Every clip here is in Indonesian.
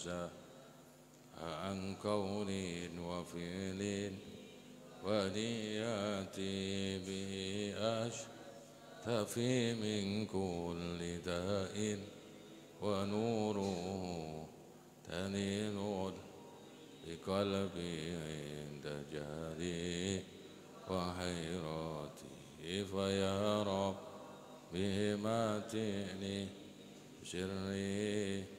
وجزاء عن قول وفعل ونيات به أشتفي من كل داء ونوره تنيل بقلبي عند جهلي وحيرتي فيا رب بهمتني سري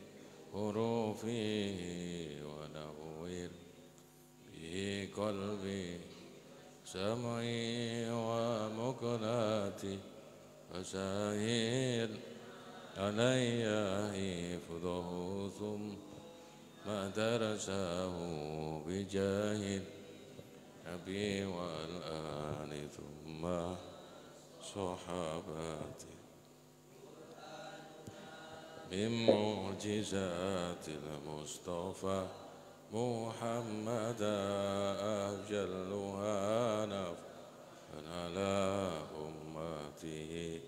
حروفي ونور به قلبي سمعي ومقلاتي فسهل علي حفظه ثم درسه بجاه النبي والآل ثم صحابتي من معجزات المصطفى محمد أجلها نفعا على أمته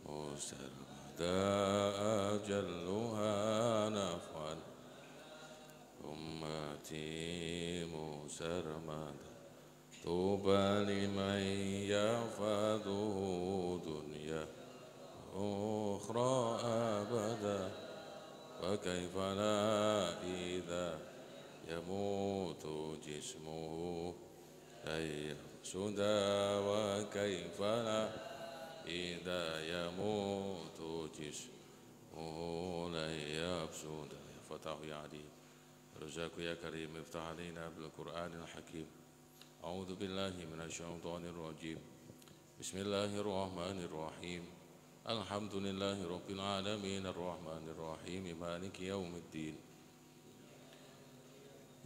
مسرمدا أجلها نفعا أمتي مسرمدا طوبى لمن يحفظه دنيا أخرى أبدا وكيف لا إذا يموت جسمه أن يفسد وكيف لا إذا يموت جسمه لن يفسد يا فتاح يا عليم رزاق يا كريم افتح علينا بالقرآن الحكيم أعوذ بالله من الشيطان الرجيم بسم الله الرحمن الرحيم الحمد لله رب العالمين الرحمن الرحيم مالك يوم الدين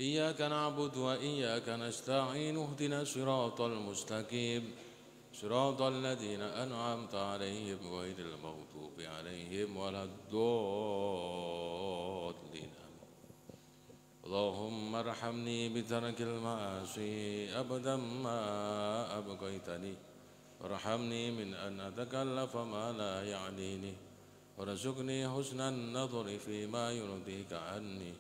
إياك نعبد وإياك نستعين اهدنا الصراط المستقيم صراط الذين أنعمت عليهم غير المغضوب عليهم ولا الضالين اللهم ارحمني بترك المعاصي أبدا ما أبقيتني وارحمني من أن أتكلف ما لا يعنيني وارزقني حسن النظر فيما يرضيك عني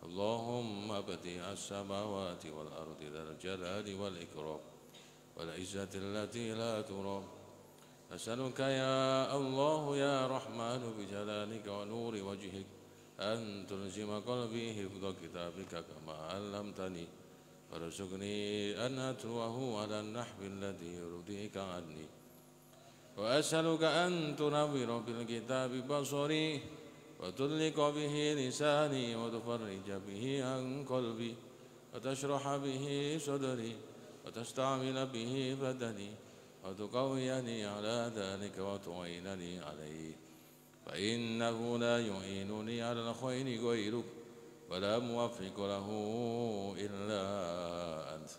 اللهم بديع السماوات والأرض ذا الجلال والإكرام والعزة التي لا ترام أسألك يا الله يا رحمن بجلالك ونور وجهك أن تلزم قلبي حفظ كتابك كما علمتني وارزقني أن أتلوه على النحو الذي يرضيك عني وأسألك أن تنور بالكتاب بصري وتطلق به لساني وتفرج به عن قلبي وتشرح به صدري وتستعمل به بدني وتقويني على ذلك وتعينني عليه فإنه لا يعينني على الخير غيرك ولا موفق له إلا أنت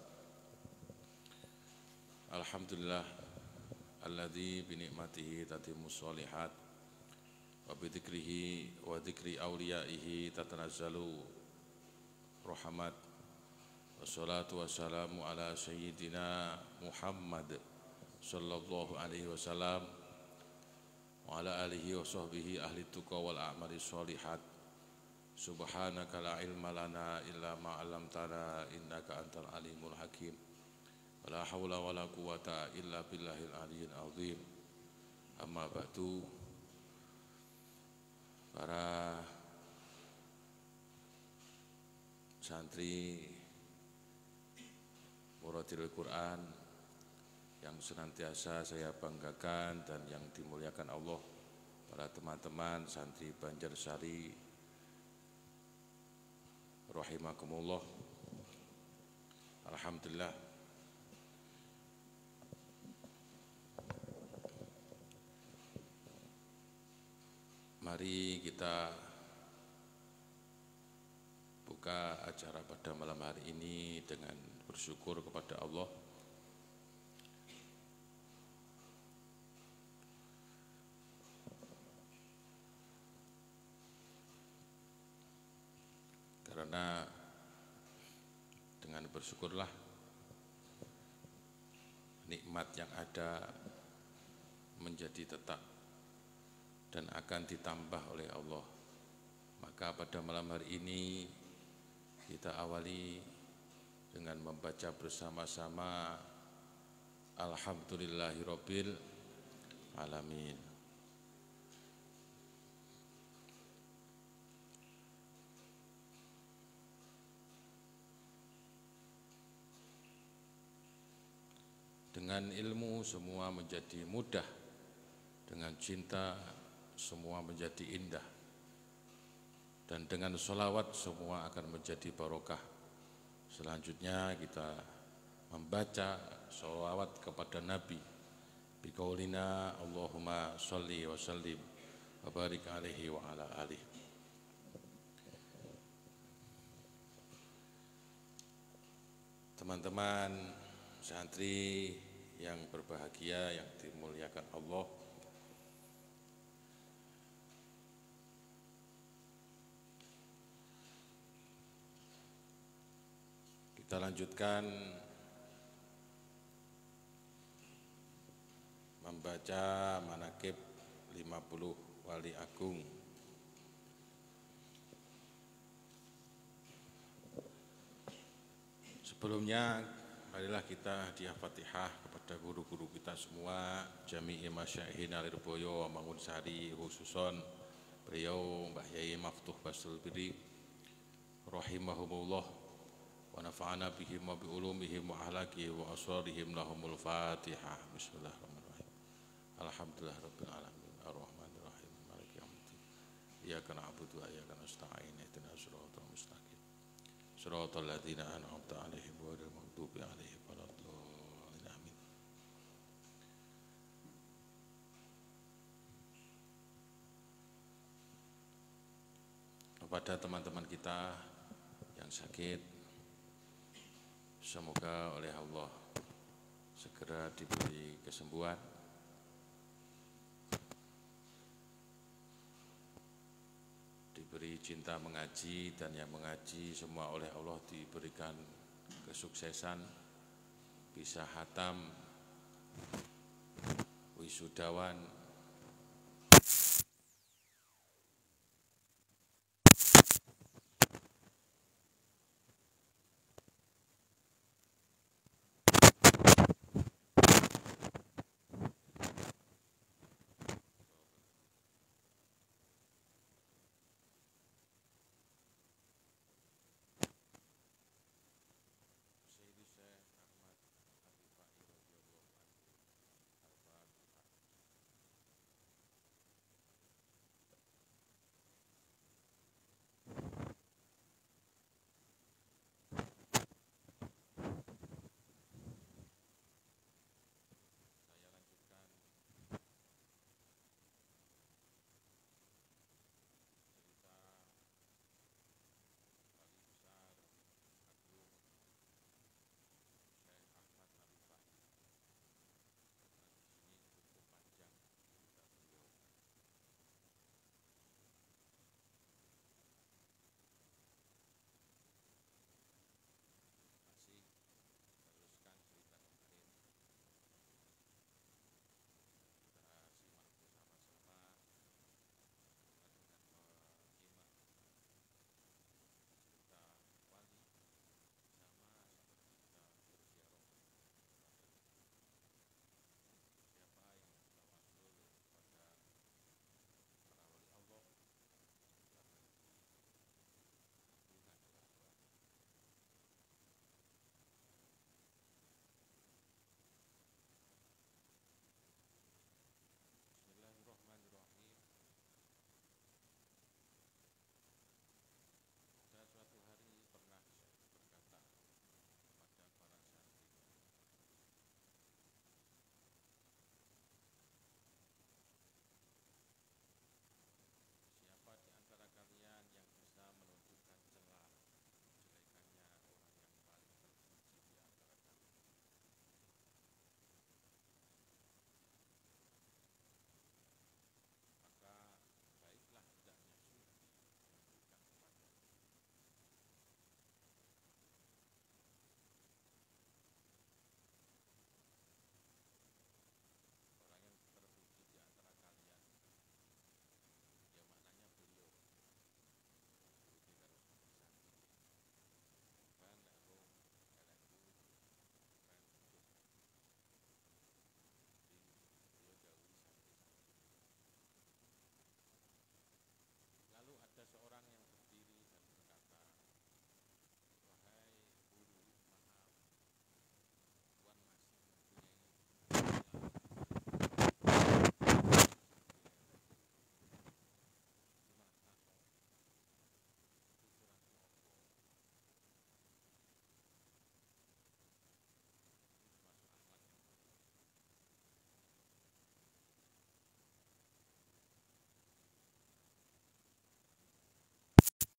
الحمد لله الذي بنعمته تتم الصالحات وبذكره وذكر أوليائه تتنزل رحمات والصلاة والسلام على سيدنا محمد صلى الله عليه وسلم وعلى آله وصحبه أهل التقى والأعمال الصالحات سبحانك لا علم لنا إلا ما علمتنا إنك أنت العليم الحكيم ولا حول ولا قوة إلا بالله العلي العظيم أما بعد para santri Muradil Quran yang senantiasa saya banggakan dan yang dimuliakan Allah, para teman-teman santri Banjarsari rahimakumullah. Alhamdulillah mari kita buka acara pada malam hari ini dengan bersyukur kepada Allah karena dengan bersyukurlah nikmat yang ada menjadi tetap dan akan ditambah oleh Allah Maka pada malam hari ini kita awali dengan membaca bersama-sama Alhamdulillahirabbil alamin. Dengan ilmu semua menjadi mudah, dengan cinta semua menjadi indah, dan dengan sholawat semua akan menjadi barokah. Selanjutnya kita membaca sholawat kepada Nabi biqaulina Allahumma sholli wa sallim wa barik alaihi wa ala alihi. Teman-teman santri yang berbahagia, yang dimuliakan Allah, kita lanjutkan membaca manaqib 50 wali agung. Sebelumnya marilah kita hadiah Fatihah kepada guru-guru kita semua, jami'i masyaikhina Lirboyo Mangunsari, khususon beliau Mbah Yai Maftuh Basul Biri rahimahumullah wa nafa'ana bihim wa bi ulumihim wa ahlakihim wa asrarihim. Lahumul Fatihah. Bismillahirrahmanirrahim. Alhamdulillah rabbil alamin arrahmanir rahim maliki yaumiddin iyyaka na'budu wa iyyaka nasta'in ihdinas siratal mustaqim siratal ladzina an'amta 'alaihim ghairil maghdubi 'alaihim waladdallin amin. Kepada teman-teman kita yang sakit, semoga oleh Allah segera diberi kesembuhan, diberi cinta mengaji, dan yang mengaji semua oleh Allah diberikan kesuksesan, bisa hatam, wisudawan,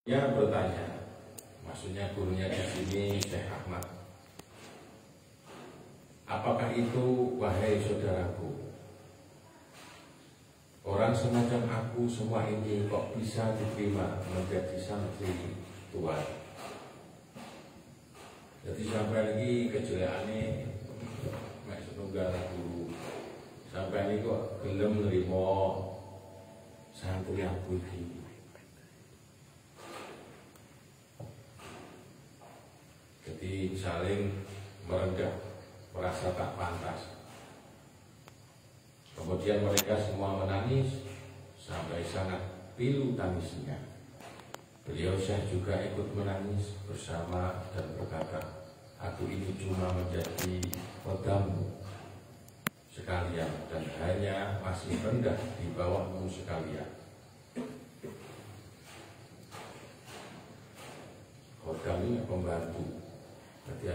Dia bertanya, maksudnya gurunya di sini Syekh Ahmad, apakah itu wahai saudaraku, orang semacam aku semua ini kok bisa diterima menjadi santri Tuhan? Jadi sampai lagi kejelekannya mek setunggal guru, sampai ini kok gelem nerima santri aku ini. Jadi saling merendah, merasa tak pantas. Kemudian mereka semua menangis sampai sangat pilu tangisnya. Beliau Syekh juga ikut menangis bersama dan berkata, aku ini cuma menjadi khodamu sekalian dan hanya masih rendah di bawahmu sekalian. Khodam ini pembantu. Jadi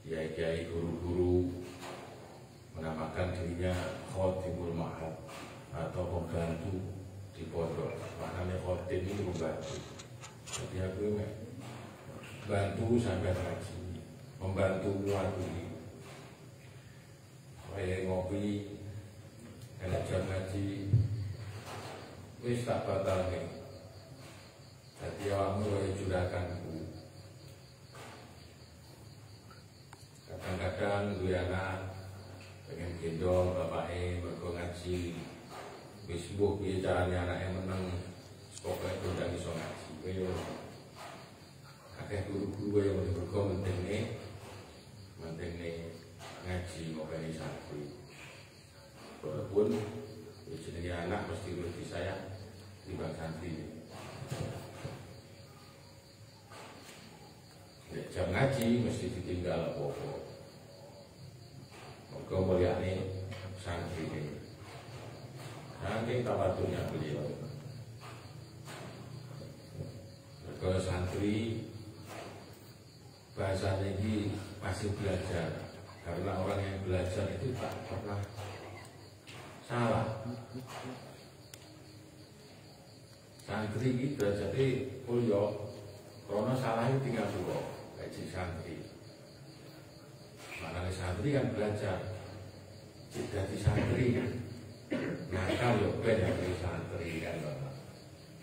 kiai-kiai guru-guru menamakan dirinya Khotimul Ma'had atau pembantu di pondok. Maknanya khotim itu pembantu. Jadi aku bantu sampai ngaji, membantu muatuli. Saya ngopi, enak jam ngaji, wis tak batal nih. Jadi awakmu kaya juraganku. Kadang-kadang gue anak pengen gendong bapaknya mergo ngaji, wis mbuh piye carane anake meneng pokoke ndang iso ngaji. Kowe akeh guru-guru yang mergo mentingne ngaji ngopeni santri. Walaupun jenenge anak mesti lebih disayang timbang santri. Jam ngaji mesti ditinggal apa-apa. Mergo mulyane santri ini. Saking tawadhunya beliau. Mergo santri bahasanya ini masih belajar. Karena orang yang belajar itu tak pernah salah. Santri ini berarti kuliah, karena salahnya tinggal dulu. Kaji santri, maknanya santri kan belajar, jadi santri kan nakal yuk ben dari santri kan,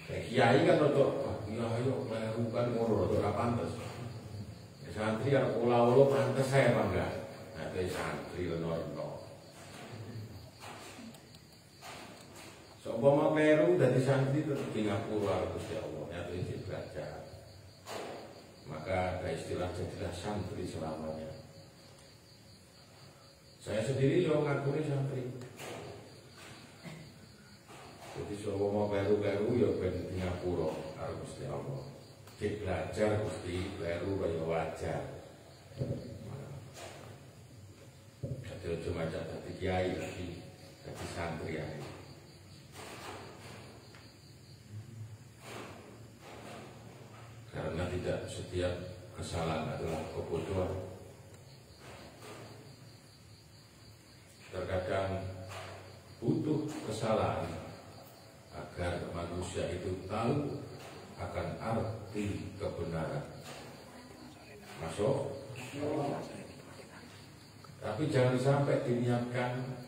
kiai kan untuk ya ayo melakukan ngurus untuk pantas, santri kan ulah-ulah pantas saya bangga, nanti santri leno-leno, seumpama kleru dari santri terus tinggal keluar terus ya Allah, nanti belajar. Maka ada istilah jadilah santri selamanya. Saya sendiri yo ngakuni santri. Jadi kalau mau baru-baru yo ben Singapura karo Gusti Allah. Cek belajar Gusti baru kaya wajar. Jadi cuma jadi kiai lagi, jadi santri aja. Karena tidak setiap kesalahan adalah kebodohan. Terkadang butuh kesalahan agar manusia itu tahu akan arti kebenaran. Masuk? Tapi jangan sampai diniatkan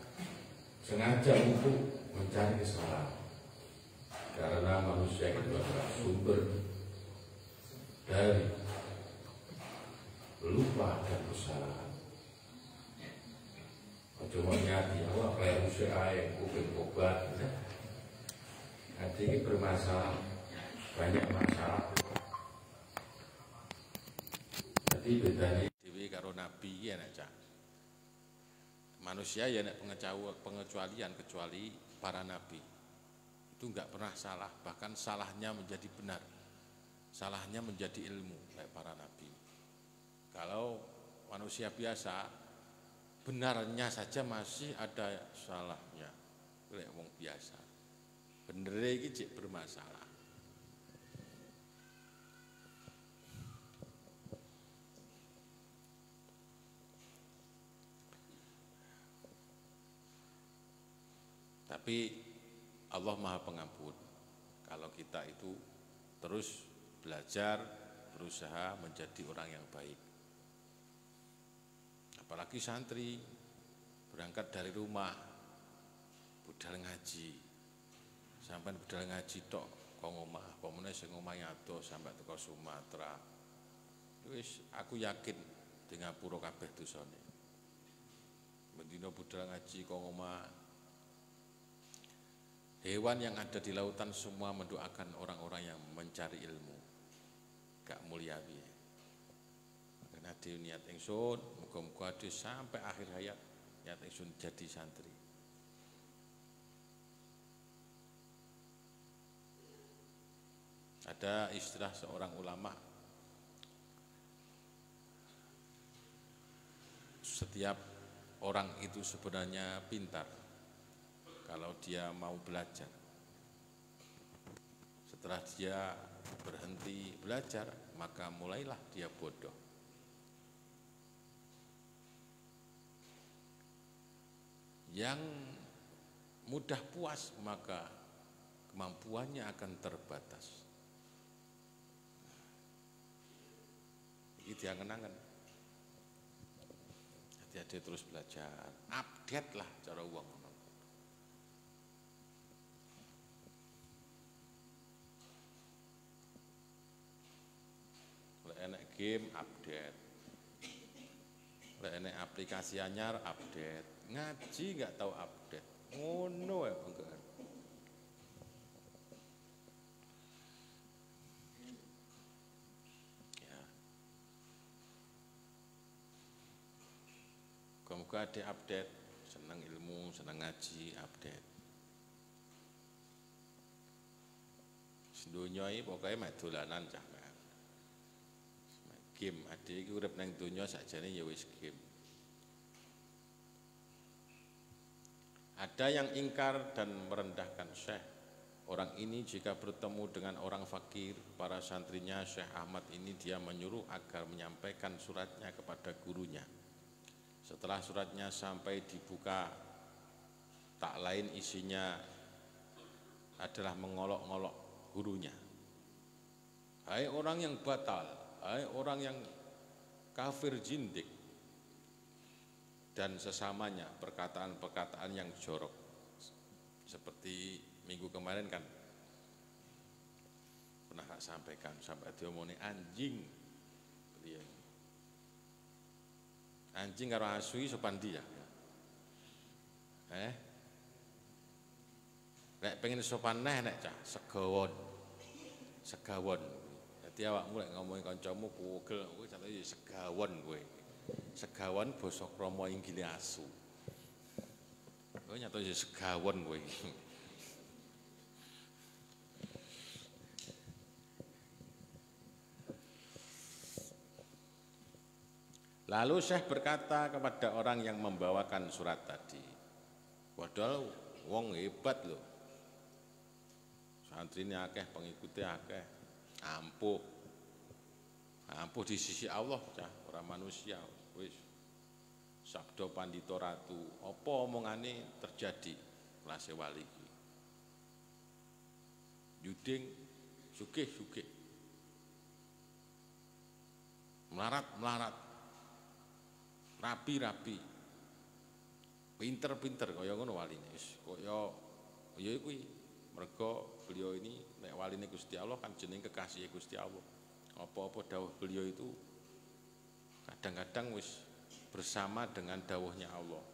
sengaja untuk mencari kesalahan. Karena manusia itu adalah sumber dari lupa dan kesalahan. Cuma nyati Allah kayak usia air, kuping obat. Hati ini bermasalah, banyak masalah. Jadi bedanya dewi karo nabi ya nak. Manusia ya nak pengecualian kecuali para nabi. Itu enggak pernah salah, bahkan salahnya menjadi benar. Salahnya menjadi ilmu kayak para nabi. Kalau manusia biasa benarnya saja masih ada salahnya kayak wong biasa. Bener iki cek bermasalah. Tapi Allah Maha Pengampun. Kalau kita itu terus belajar, berusaha menjadi orang yang baik. Apalagi santri berangkat dari rumah, budal ngaji, sampai budal ngaji tok, kok ngomah, komune sing ngomah nyato sampai teko Sumatera. Wis aku yakin dengan pura kabeh dosane. Bendina budal ngaji kok ngomah. Hewan yang ada di lautan semua mendoakan orang-orang yang mencari ilmu. Gak mulia piye. Karena ade niat ingsun, muga-muga ade sampai akhir hayat niat ingsun jadi santri. Ada istilah seorang ulama, setiap orang itu sebenarnya pintar kalau dia mau belajar. Setelah dia berhenti belajar, maka mulailah dia bodoh. Yang mudah puas, maka kemampuannya akan terbatas. Ini dia kenangan. Hati-hati terus belajar, update lah cara uang. Enek game update, enek aplikasi anyar update, ngaji nggak tahu update, ngono ya enggak. Ya, muka-muka ada update, senang ilmu, senang ngaji, update. Sedunia ini pokoknya mek dolanan cah. Game, adik iki urip nang donya sakjane ya wis game. Ada yang ingkar dan merendahkan Syekh. Orang ini jika bertemu dengan orang fakir, para santrinya Syekh Ahmad ini dia menyuruh agar menyampaikan suratnya kepada gurunya. Setelah suratnya sampai dibuka, tak lain isinya adalah mengolok-ngolok gurunya. Hai orang yang batal, hai orang yang kafir jindik, dan sesamanya perkataan-perkataan yang jorok. Seperti minggu kemarin kan pernah tak sampaikan sampai diomongin anjing. Anjing karo asu sopan dia. Nek pengen sopan neh nek cah segawon. Segawon. Dadi awakmu lek ngomongi kancamu pugel kowe catane segawon kowe. Segawon basa krama inggile asu. Kowe nyato segawon kowe iki. Lalu Syekh berkata kepada orang yang membawakan surat tadi, padahal wong hebat loh, santri ini akeh, pengikutnya akeh, ampuh di sisi Allah, cah, orang manusia, wis sabda pandito ratu, apa omongane terjadi, kelas wali, yuding, sugih, melarat, rapi, pinter kaya ngono waline wis kaya ya kuwi mergo beliau ini nek waline Gusti Allah kan jeneng kekasih Gusti Allah. Apa-apa dawuh beliau itu kadang-kadang wis bersama dengan dawuhnya Allah.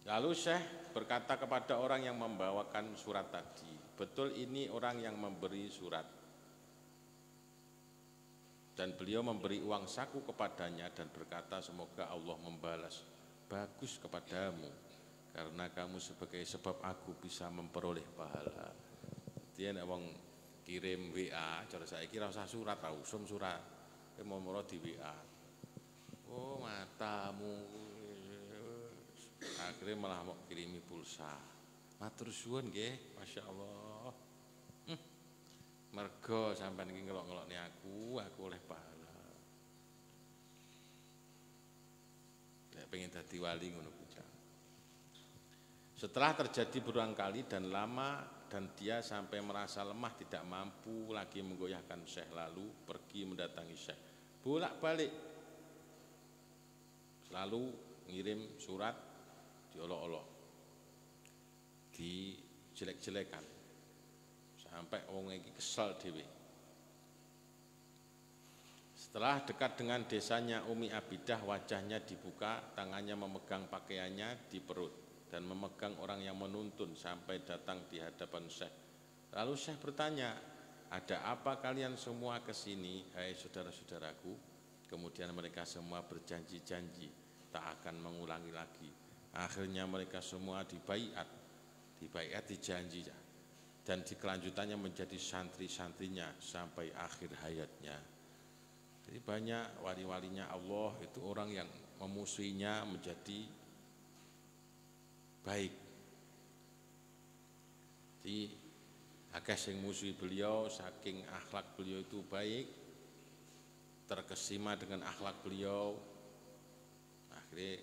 Lalu Syekh berkata kepada orang yang membawakan surat tadi, betul ini orang yang memberi surat. Dan beliau memberi uang saku kepadanya dan berkata semoga Allah membalas bagus kepadamu karena kamu sebagai sebab aku bisa memperoleh pahala. Dia nek wong kirim WA, cara saiki ora usah surat, usum surat. Momoro di WA. Oh, matamu. Akhirnya malah mau kirimi pulsa. Matur suwun nggih, masyaallah. Mergo sampean iki ngelok-ngelokne aku oleh pahala. Nek pengen dadi wali ngono kuwi. Setelah terjadi berulang kali dan lama dan dia sampai merasa lemah tidak mampu lagi menggoyahkan Syekh, lalu pergi mendatangi Syekh. Bolak-balik selalu ngirim surat diolok-olok, dijelek-jelekan sampai wong iki kesel dhewe. Setelah dekat dengan desanya Umi Abidah, wajahnya dibuka, tangannya memegang pakaiannya di perut dan memegang orang yang menuntun sampai datang di hadapan Syekh. Lalu Syekh bertanya, ada apa kalian semua ke sini, hai saudara-saudaraku? Kemudian mereka semua berjanji-janji tak akan mengulangi lagi. Akhirnya mereka semua dibaiat dijanji, dan di kelanjutannya menjadi santri-santrinya sampai akhir hayatnya. Jadi banyak wali-walinya Allah itu orang yang memusuhinya menjadi baik. Jadi akeh sing musuhi beliau saking akhlak beliau itu baik, terkesima dengan akhlak beliau, akhirnya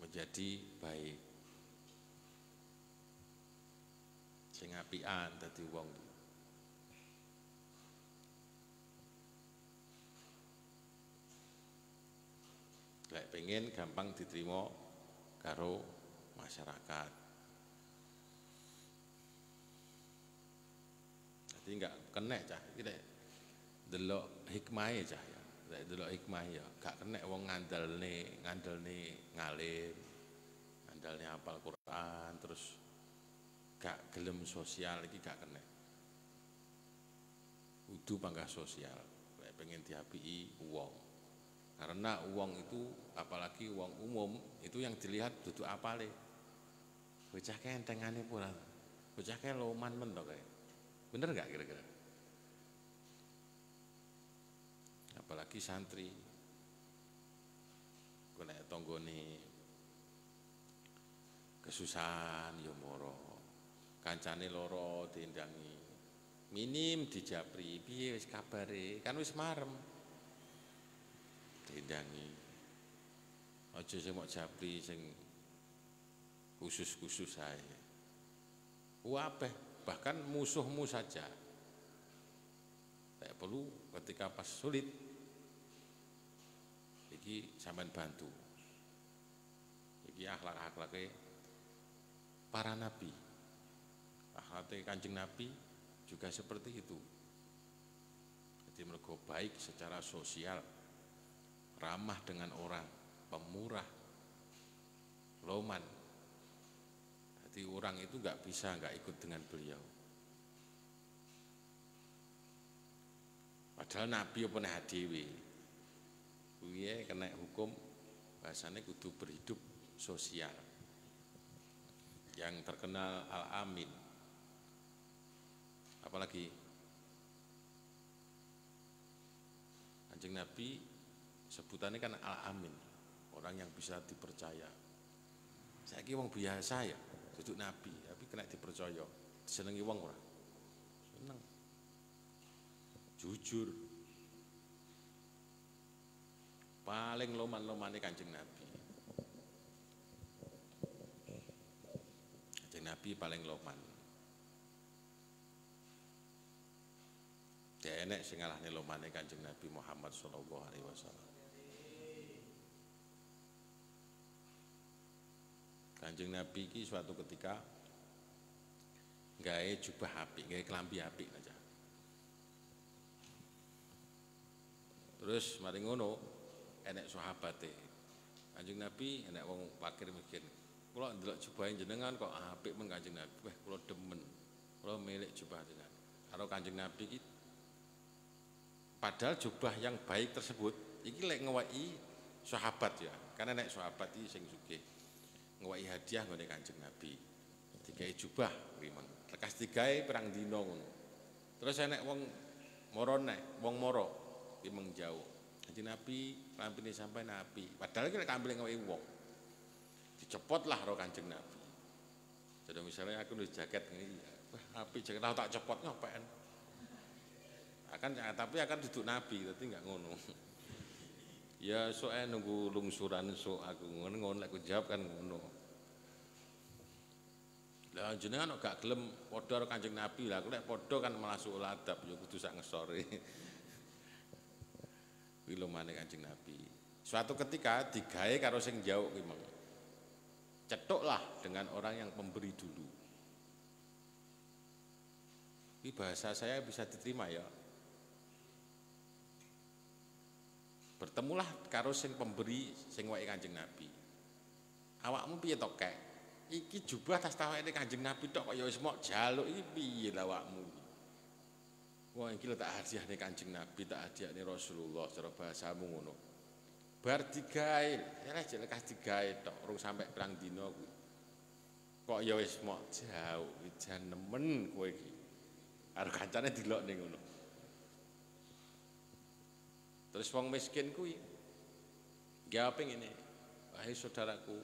menjadi baik. Sing apian dadi wong. Lek pengen gampang diterima karo masyarakat. Jadi enggak kena cah iki lek delok hikmahe cah ya. Lek delok hikmahe ya gak kena wong ngandalne ngalim, ngandalne hafal Quran terus gak gelem sosial iki gak kena. Kudu panggah sosial lek pengen diapiki wong. Karena uang itu, apalagi uang umum, itu yang dilihat duduk apale. Bocah kae entengane pura. Bocah kae loman men to kae. Bener enggak kira-kira? Apalagi santri. Kena tanggane kesusahan ya moro. Kancane loro diendangi. Minim dijapri, piye wis kabare? Kan wis marem. Diendangi. Aja sing mok japri sing khusus-khusus ae. Wabeh, bahkan musuhmu saja. Tak perlu ketika pas sulit iki sampean bantu. Iki akhlak-akhlake para nabi. Akhlake Kanjeng Nabi juga seperti itu. Jadi mergo baik secara sosial, ramah dengan orang, pemurah, loman. Jadi orang itu nggak bisa nggak ikut dengan beliau. Padahal Nabi apa nek dhewe, kuwi kena hukum bahasane kudu berhidup sosial. Yang terkenal Al-Amin. Apalagi Kanjeng Nabi sebutannya kan Al-Amin, orang yang bisa dipercaya. Saiki wong biasa ya, duduk Nabi, tapi kena dipercaya, disenengi wong ora? Seneng. Jujur. Paling loman-lomane Kanjeng Nabi. Kanjeng Nabi paling loman. Dia enek sing ngalahne lomane Kanjeng Nabi Muhammad sallallahu alaihi wasallam. Kanjeng Nabi ki suatu ketika gawe jubah apik, gawe klambi apik aja. Terus mari ngono enek sahabate. Kanjeng Nabi enek wong fakir miskin. Kula ndelok jubahe jenengan kok apik men Kanjeng Nabi. Wah, kula demen. Kula milik jubah jenengan. Karo Kanjeng Nabi ki padahal jubah yang baik tersebut iki lek ngewaki sahabat ya. Karena enek sahabat iki sing sugih. Ngewaki hadiah ngene Kanjeng Nabi. Digawe jubah kuwi mang. Lekas digawe perang dina ngono. Terus enek wong moro nek, wong moro ki mengjauh. Kanjeng Nabi lampine sampai Nabi. Padahal ki lek kambil ngewaki wong. Dicepot lah karo Kanjeng Nabi. Jadi misalnya aku nulis jaket ini, wah api jaket tak cepot ngapain? Tapi akan duduk Nabi, tapi enggak ngono. Ya soalnya nunggu lungsuran so aku ngono lek aku jawab kan ngono. Lah jenengan gak gelem padha karo Kanjeng Nabi lah, lek padha kan malah suul adab ya kudu sak ngesore. Kuwi lumane Kanjeng Nabi. Suatu ketika digawe karo sing jauh kuwi mong. Cetuklah dengan orang yang pemberi dulu. Ini bahasa saya bisa diterima ya. Bertemulah karo sing pemberi sing wae Kanjeng Nabi. Awakmu piye tok kek? Iki jubah tas tawake Kanjeng Nabi tok kok ya wis mok jaluk iki piye awakmu? Wah iki lho tak hadiahne Kanjeng Nabi, tak hadiahne Rasulullah cara bahasamu ngono. Bar digawe, ya jek lekas digawe tok urung sampe pirang dina kuwi. Kok ya wis mok jauh, jan nemen kowe iki. Karo kancane dilokne ngono. Terus wong miskin kuwi jawab ngene, wahai saudaraku,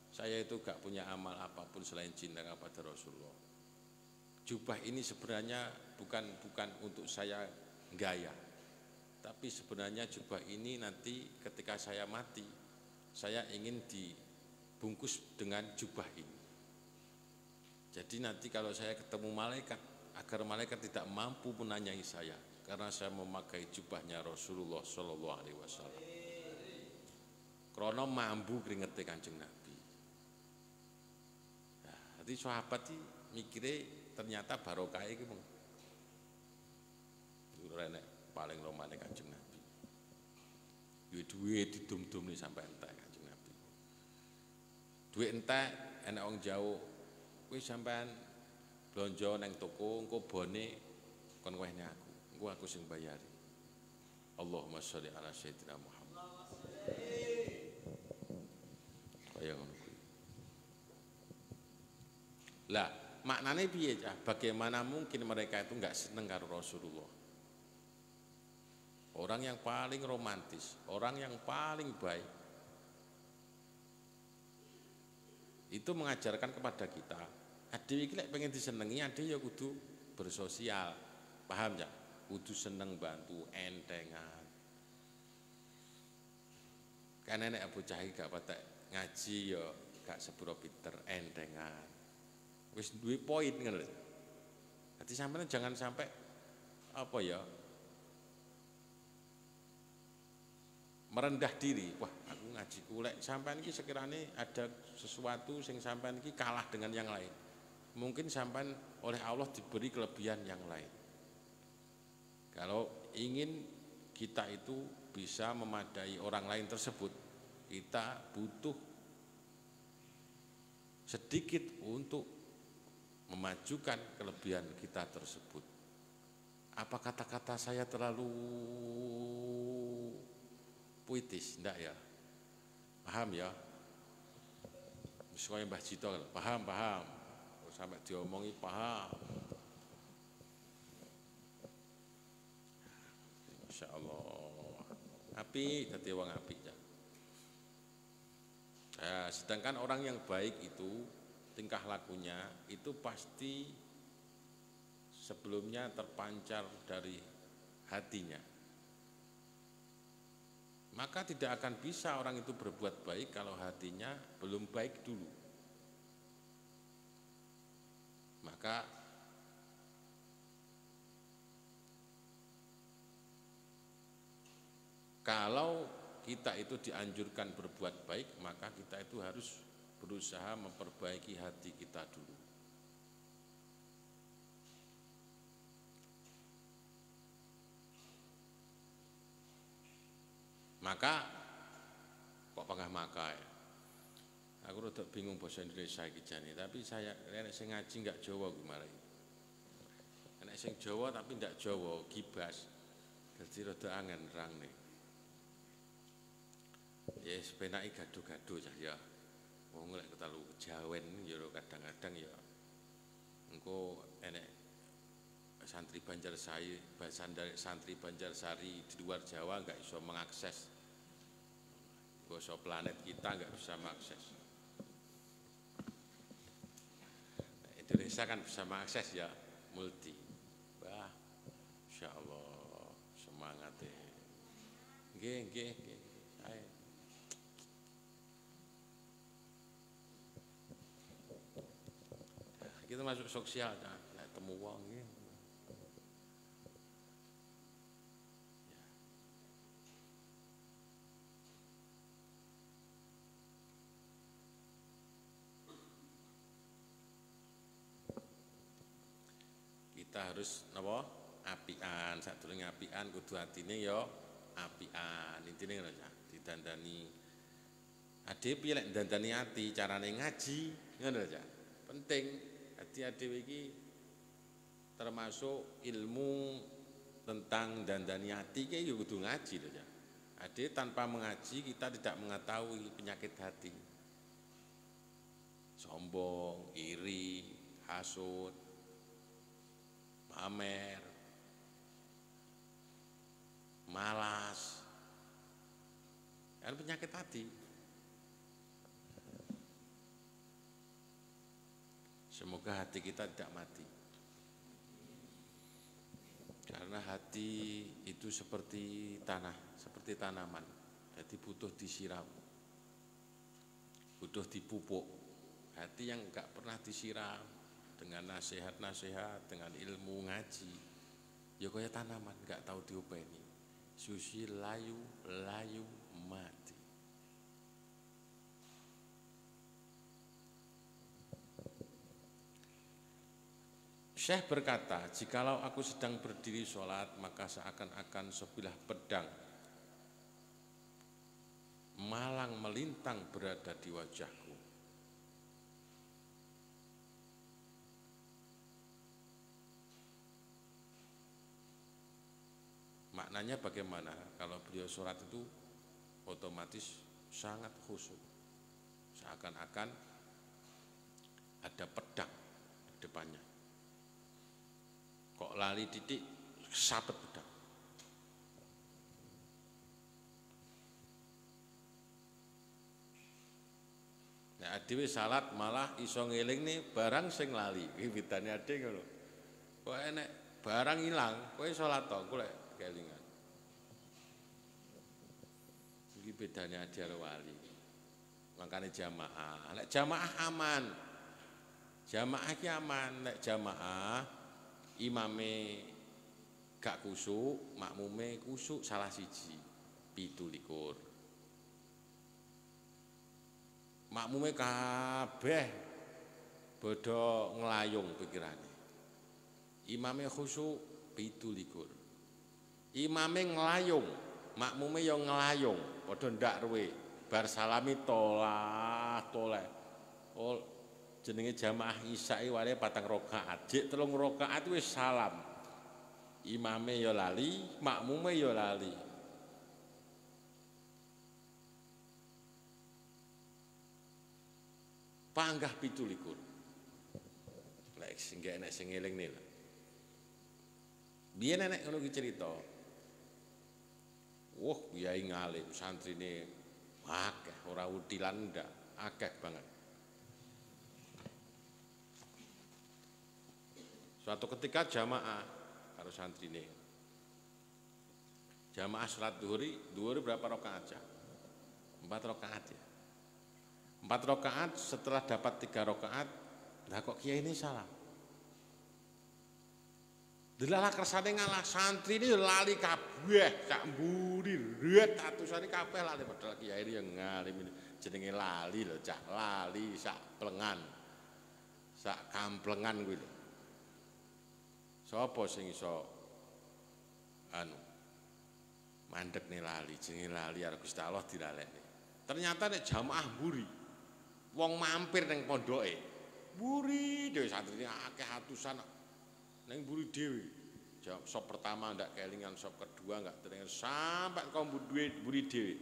saya itu gak punya amal apapun selain cinta kepada Rasulullah. Jubah ini sebenarnya bukan untuk saya gaya, tapi sebenarnya jubah ini nanti ketika saya mati, saya ingin dibungkus dengan jubah ini. Jadi nanti kalau saya ketemu malaikat, agar malaikat tidak mampu menanyai saya, karena saya memakai jubahnya Rasulullah Shallallahu Alaihi Wasallam. Krono mambu keringete Kanjeng Nabi. Nah, jadi sahabat iki mikire ternyata barokah iki mung. Renek paling lomane Kanjeng Nabi. Duwe didum-dumne sampai entek Kanjeng Nabi. Duwe entek enek wong jauh. Kuwi sampean blonjo nang toko engko bone kon wehne aku. Engko aku sing bayari. Allahumma sholli ala sayyidina Muhammad. Kaya ngono kuwi. Lah, maknane piye cah? Bagaimana mungkin mereka itu enggak seneng karo Rasulullah? Orang yang paling romantis, orang yang paling baik, itu mengajarkan kepada kita, adewe iki lek pengen disenengi, adewe ya kudu bersosial. Paham ya? Kudu seneng bantu entengan. Kan nek bocah iki gak patek ngaji ya gak sepuro pinter entengan. Wis duwe poin ngono lho. Dadi sampeyan jangan sampai apa ya? Merendah diri. Wah, aku ngaji kulek sampean iki sekiranya ada sesuatu sing sampean iki kalah dengan yang lain. Mungkin sampean oleh Allah diberi kelebihan yang lain. Kalau ingin kita itu bisa memadai orang lain tersebut, kita butuh sedikit untuk memajukan kelebihan kita tersebut. Apa kata-kata saya terlalu puitis, enggak ya? Paham ya? Misalnya Mbah Cito, paham. Sampai diomongi paham. Masya Allah. Api, dadi wong api ya. Nah, sedangkan orang yang baik itu tingkah lakunya itu pasti sebelumnya terpancar dari hatinya. Maka tidak akan bisa orang itu berbuat baik kalau hatinya belum baik dulu. Maka kalau kita itu dianjurkan berbuat baik, maka kita itu harus berusaha memperbaiki hati kita dulu. Maka kok pangah maka ya. Aku rada bingung bahasa Indonesia iki jane, tapi saya nek sing ngaji enggak Jawa gimana iki. Nek sing Jawa tapi enggak Jawa, gibas. Dadi rada angen rangne. Ya sepenake gaduh-gaduh cah ya. Wong lek terlalu kejawen ya kadang-kadang ya. Engko enek santri Banjarsari, santri Banjarsari di luar Jawa enggak bisa mengakses basa planet kita, enggak bisa mengakses. Nah, Indonesia kan bisa mengakses ya, multi. Wah, Insya Allah semangat ya. Nggih. Ayo. termasuk sosial, nek temu wong iki. Kita harus napa? Apian, sadurunge apian kudu atine ya apian. Intine ngono ya, didandani. Ade piye lek dandani ati, carane ngaji, ngono ya. Penting ati dhewe iki termasuk ilmu tentang dandani ati iki ya kudu ngaji lho ya. Ade tanpa mengaji kita tidak mengetahui penyakit hati. Sombong, iri, hasud, pamer, malas, kan penyakit hati. Semoga hati kita tidak mati. Karena hati itu seperti tanah, seperti tanaman. Jadi butuh disiram, butuh dipupuk. Hati yang enggak pernah disiram dengan nasihat-nasihat, dengan ilmu ngaji, ya kaya tanaman enggak tahu diopeni. Susi layu mati. Syekh berkata, jikalau aku sedang berdiri sholat, maka seakan-akan sebilah pedang malang melintang berada di wajahku. Maknanya bagaimana? Kalau beliau sholat itu otomatis sangat khusyuk, seakan-akan ada pedang di depannya. Kok lali titik sabet pedang. Nah, adewe salat malah iso ngeling nih barang sing lali. Iki bidane ade ngono. Kok enek barang ilang, kowe salat to, kowe lek kelingan. Iki bedane ade karo wali. Makane jamaah. Lek jamaah aman. Jamaah iki aman, lek jamaah imame gak kusuk, makmume kusuk salah siji, 17. Makmume kabeh bodho nglayung pikirane. Imame khusuk 17. Imame nglayung, makmume ya nglayung, padha ndak ruwe. Bar salami toleh. Oh, jenenge jamaah isya wale 4 rakaat. Jek 3 rakaat wis salam. Imame ya lali, makmume ya lali. Panggah 17. Lek sing gak enek sing ngelingne lho. Biyen enek ngono ki cerita. Wah, kiai ngalim, santrine akeh, ora utilan ndak, akeh banget. Suatu ketika jamaah karo santrine. Jamaah salat zuhur berapa rakaat aja? 4 rakaat ya. 4 rakaat, setelah dapat 3 rakaat, lah kok kiai ini salah. Delala kersane ngalah santri ini lali kabeh, sak mburi ret atusane kabeh lali padahal kiai ini yang ngalim ini jenenge lali lho, cak lali sak plengan. Sak kamplengan kuwi lho. Sapa sing iso mandek nih lali, jenenge lali karo Gusti Allah dilalekne. Ternyata nek jamaah mburi wong mampir ning pondoke. Mburi dhewe santrine akeh atusan ning mburi dhewe. Sop pertama ndak kelingan, sop kedua enggak telingan sampai kau mburi dhewe.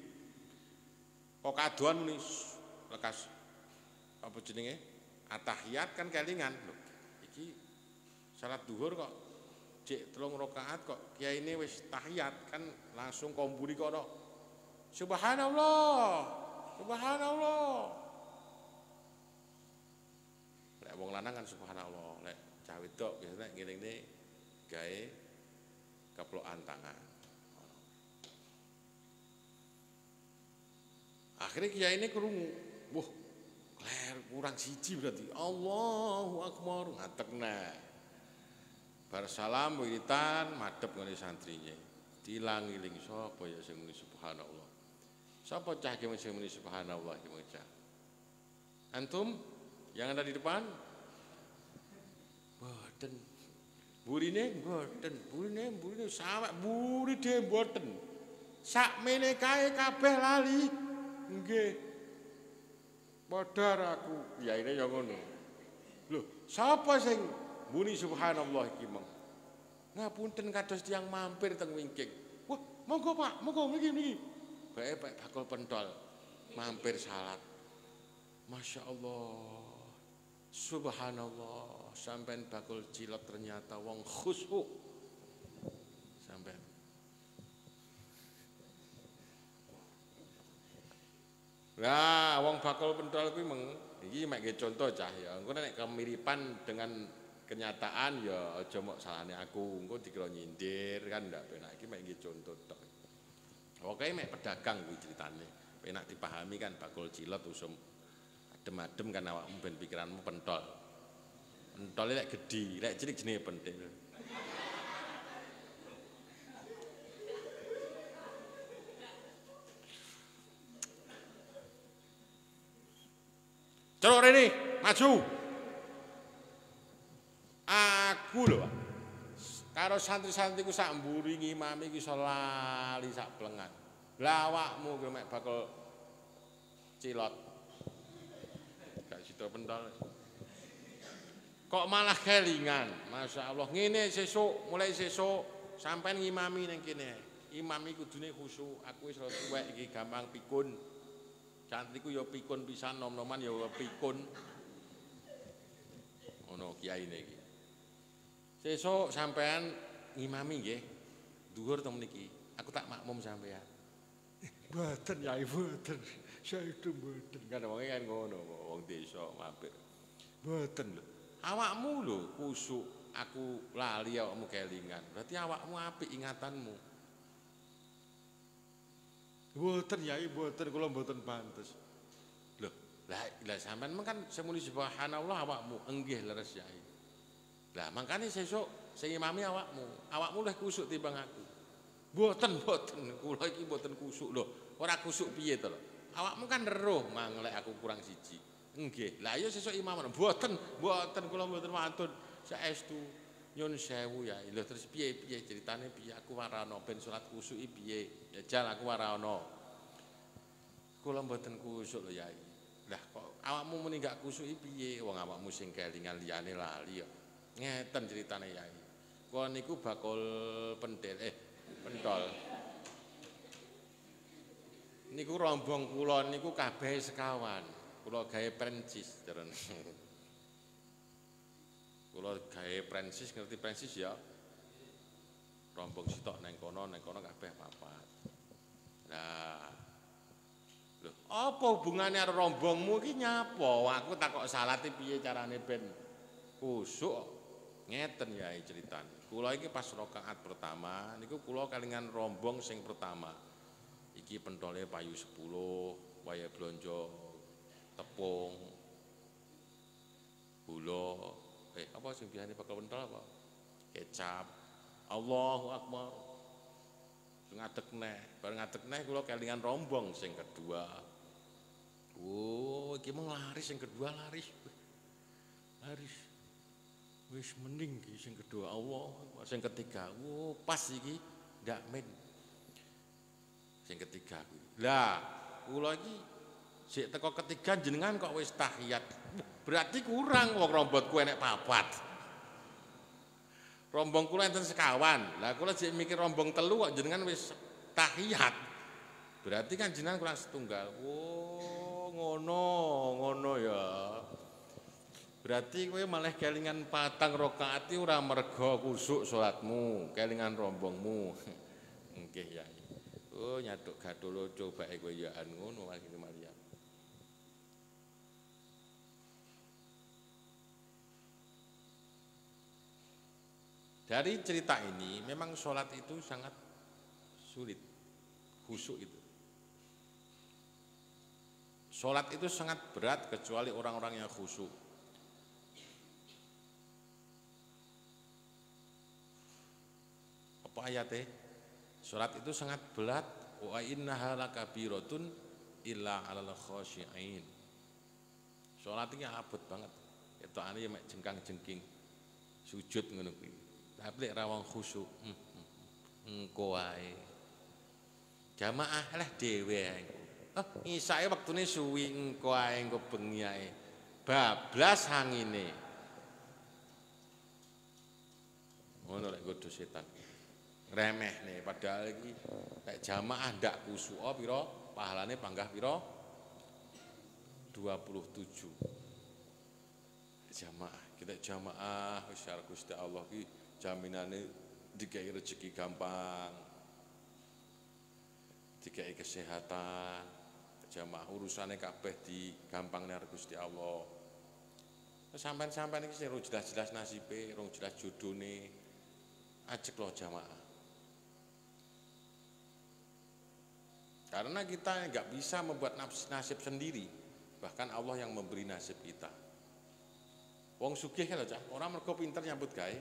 Kok kadoan muni lekas apa jenenge? Atahiyat kan kelingan lho. Iki salat zuhur kok jek 3 rakaat kok kiai ini wis tahiyat kan langsung kau mburi kono. Subhanallah. Subhanallah. Lek wong lanang kan subhanallah, lek cah wedok biasane ngelingne gawe keplokan tangan. Akhirnya kiai ini krungu, wah, kurang siji berarti Allahu Akbar ngatekna. Bar salam wiritan madhep ngene santrine. Dilang-iling sapa ya sing muni subhanallah. Sapa cah ki sing muni subhanallah ki cah. Antum yang ada di depan? Mboten. Burine mboten, burine sawek burine mboten. Sakmene kae kabeh lali. Nggih. Padha aku, yaine ya ngono. Lho, sapa sing muni subhanallah iki mong? Ngapunten kados tiyang mampir teng wingking. Wah, monggo Pak, monggo niki. Bae bakul pentol. Mampir salat. Masya Allah. Subhanallah, sampean bakul cilok ternyata wong khusyuk. Sampean. Lah, wong bakul pentol kuwi meng iki mek contoh cah ya. Engko nek kemiripan dengan kenyataan ya aja mok salahne aku. Engko dikira nyindir kan ndak penak. Iki mek contoh tok. Oke mek pedagang kuwi ceritane. Penak dipahami kan bakul cilok usum adem-adem kan awakmu ben pikiranmu pentol. Pentole lek gedhi, lek cilik jenenge pentil. Celuk rene, maju. Aku lho, Pak. Karo santri-santriku sak mburi ngimami iki iso lali sak plengan. Lah awakmu kuwi mek bakul cilot. Pentol. Kok malah kelingan, Masya Allah. Ngene sesuk, mulai sesuk sampean ngimami ning kene. Imami kudune khusyuk. Aku wis tuwek iki gampang pikun. Cantriku ya pikun pisan, nom-noman ya pikun. Ono kiyaine iki. Sesuk sampean ngimami nggih. Dhuwur temen iki. Aku tak makmum sampean. Mboten Yai, mboten. Saya itu mboten. Kan wong kan ngono, wong desa mampir. Mboten lho. Awakmu lho kusuk, aku lali awakmu kelingan. Berarti awakmu apik ingatanmu. Mboten Yai, mboten kula mboten pantes. Lho, lah sampean kan semuni subhanallah awakmu enggih leres Yai. Lah mangkane sesuk sing imami awakmu. Awakmu luwih kusuk timbang aku. Mboten, kula iki mboten kusuk lho. Ora kusuk piye to lho. Awakmu kan reruh manglek aku kurang siji. Nggih. Lah ya sesuk imam mboten kula mboten wantun. Saestu nyun sewu ya. Lho terus piye ceritane piye aku warana ben salat kusuk iki piye? Ya jal aku warana. Kula mboten kusuk lho Yai. Lah kok awakmu muni gak kusuk iki piye? Wong awakmu sing kelingan liyane lali ya. Ngeten ceritane Yai. Kula niku bakul pentol. Niku rombong kula niku kabeh sekawan. Kula gawe Prancis terus. Kula gawe Prancis, ngerti Prancis ya? Rombong sitok neng kono kabeh papat. Nah. Lho, apa hubungane karo rombongmu iki nyapa? Aku takok salat piye carane ben kusuk. Ngeten ya ceritane. Kula iki pas rakaat pertama niku kula kalingan rombong sing pertama. Iki pentole payu 10, waya blonjo tepung gula apa sing biasane bakal pentol apa? Kecap. Allahu Akbar. Ngadeg neh, bareng ngadeg neh kula kelingan rombong sing kedua. Oh, iki mung laris sing kedua laris. Laris. Wis mending iki sing kedua Allah, sing ketiga. Oh, pas iki ndak men. Sing ketiga kuwi. Lah, kula iki sik teko ketiga jenengan kok wis tahiyat. Berarti kurang wong rombotku enek papat. Rombong kula enten sekawan. Lah kula sik mikir rombong telu kok jenengan wis tahiyat. Berarti kan jenengan kurang setunggal. Oh, ngono ya. Berarti kowe malah kelingan patang rakaat ora merga kusuk salatmu, kelingan rombongmu. Nggih ya. Oh nyaduk gatholo cobake kowe ya ngono wae Maryam. Dari cerita ini memang sholat itu sangat sulit, khusyuk itu. Sholat itu sangat berat kecuali orang-orang yang khusyuk. Apa ayatnya? Sholat itu sangat berat. Wa innaha lakabiratun illa 'alal khashi'in. Sholat ini abot banget. Ketokane mek jengkang-jengking. Sujud ngono kuwi. Tapi lek ra wong khusyuk, engko wae. Jamaah lah dhewe ae. Isake wektune suwi engko ae engko bengi ae. Bablas hangine. Ngono lek godho setan. Remeh nih padahal iki lek jamaah ndak khusyuk pira pahalane panggah pira 27 jamaah. Kita jamaah wis karo Gusti Allah ki jaminane dikai rezeki gampang, dikai kesehatan, jamaah urusane kabeh digampangne karo Gusti Allah. Sampeyan-sampeyan iki sing jelas-jelas nasibe, rong jelas jodone, ajek loh jamaah. Karena kita nggak bisa membuat nasib sendiri, bahkan Allah yang memberi nasib kita. Wong sugih lho cah, ora mergo pinter nyambut gawe.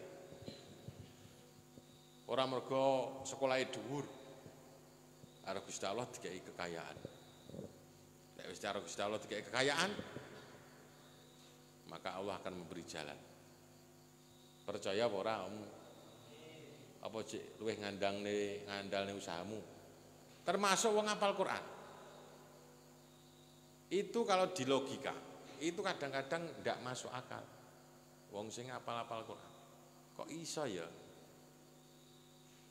Ora mergo sekolahe dhuwur. Karo Gusti Allah dikai kekayaan. Nek wis karo Gusti Allah dikai kekayaan, maka Allah akan memberi jalan. Percaya apa ora kamu? Apa cek luwih ngandalne usahamu? Termasuk wong hafal Quran. Itu kalau di logika, itu kadang-kadang tidak masuk akal. Wong sing hafal Quran. Kok iso ya?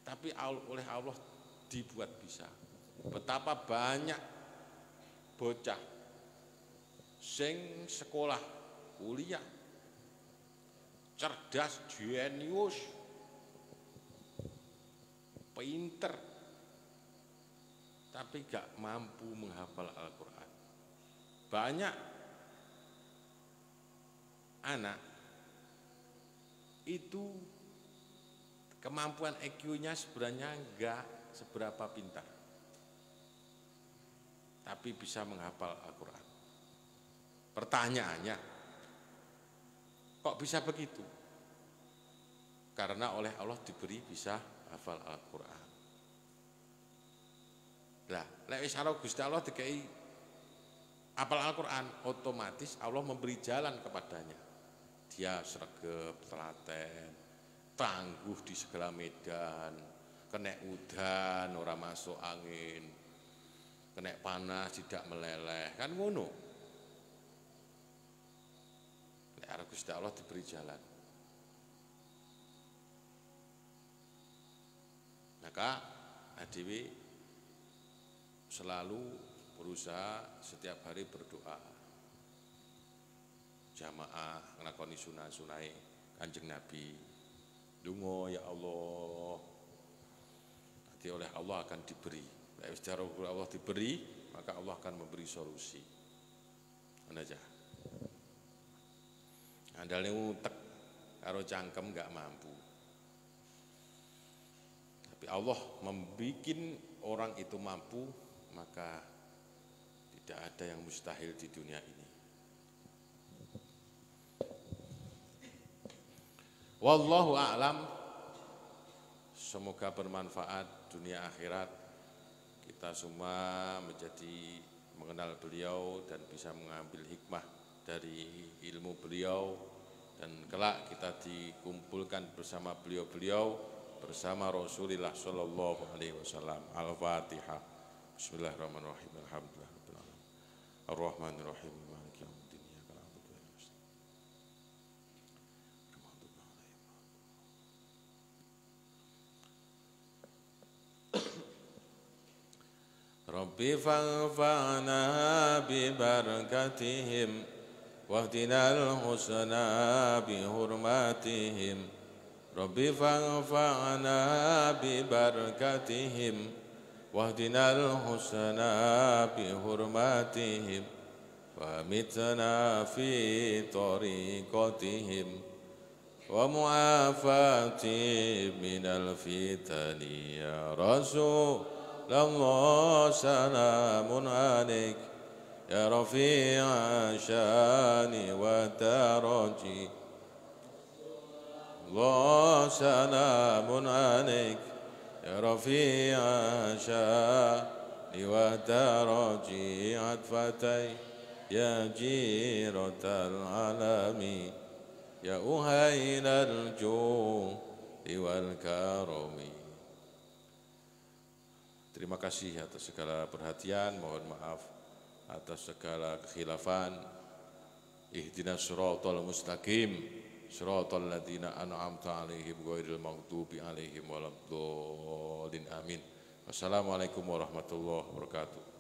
Tapi oleh Allah dibuat bisa. Betapa banyak bocah sing sekolah, kuliah, cerdas, jenius, pinter, tapi gak mampu menghafal Al-Quran. Banyak anak itu kemampuan IQ-nya sebenarnya gak seberapa pintar, tapi bisa menghafal Al-Quran. Pertanyaannya, kok bisa begitu? Karena oleh Allah diberi bisa hafal Al-Quran. Lah, lek wis karo Gusti Allah dikai hafal Al-Quran, otomatis Allah memberi jalan kepadanya. Dia sregep, telaten, tangguh di segala medan, kena udan ora masuk angin, kena panas tidak meleleh, kan ngono. Lek karo Gusti Allah diberi jalan. Maka adewe selalu berusaha setiap hari berdoa, jamaah nglakoni sunah-sunahe Kanjeng Nabi. Donga ya Allah, nanti oleh Allah akan diberi. Nek wis cara Allah diberi, maka Allah akan memberi solusi. Ngono aja. Andalne utek karo cangkem enggak mampu. Tapi Allah membuat orang itu mampu, maka tidak ada yang mustahil di dunia ini. Wallahu a'lam. Semoga bermanfaat dunia akhirat. Kita semua menjadi mengenal beliau dan bisa mengambil hikmah dari ilmu beliau, dan kelak kita dikumpulkan bersama beliau-beliau bersama Rasulullah sallallahu alaihi wasallam. Al-Fatihah. Bismillahirrahmanirrahim. Alhamdulillahirabbil alamin. Arrahmanirrahim. Maliki yaumiddin. Iyyaka na'budu wa iyyaka nasta'in. Rabbi fanfa'na bi barakatihim wahdinal husna bi hurmatihim. Rabbi fanfa'na bi barakatihim wahdinal husna bi hurmatihim wa mitna fi tariqatihim wa mu'afati minal fitani ya Rasulullah salamun alaik يا رفيع الشان والدرج الله سلام عليك يا رفيع الشان والدرج عطفتي يا جيرة العالم يا أهيل الجود والكرم. Terima kasih atas segala perhatian, mohon maaf atas segala kekhilafan. Ihdinas siratal mustaqim, siratal ladzina an'amta 'alaihim ghairil maghdubi 'alaihim waladdallin. Amin. Wassalamualaikum warahmatullahi wabarakatuh.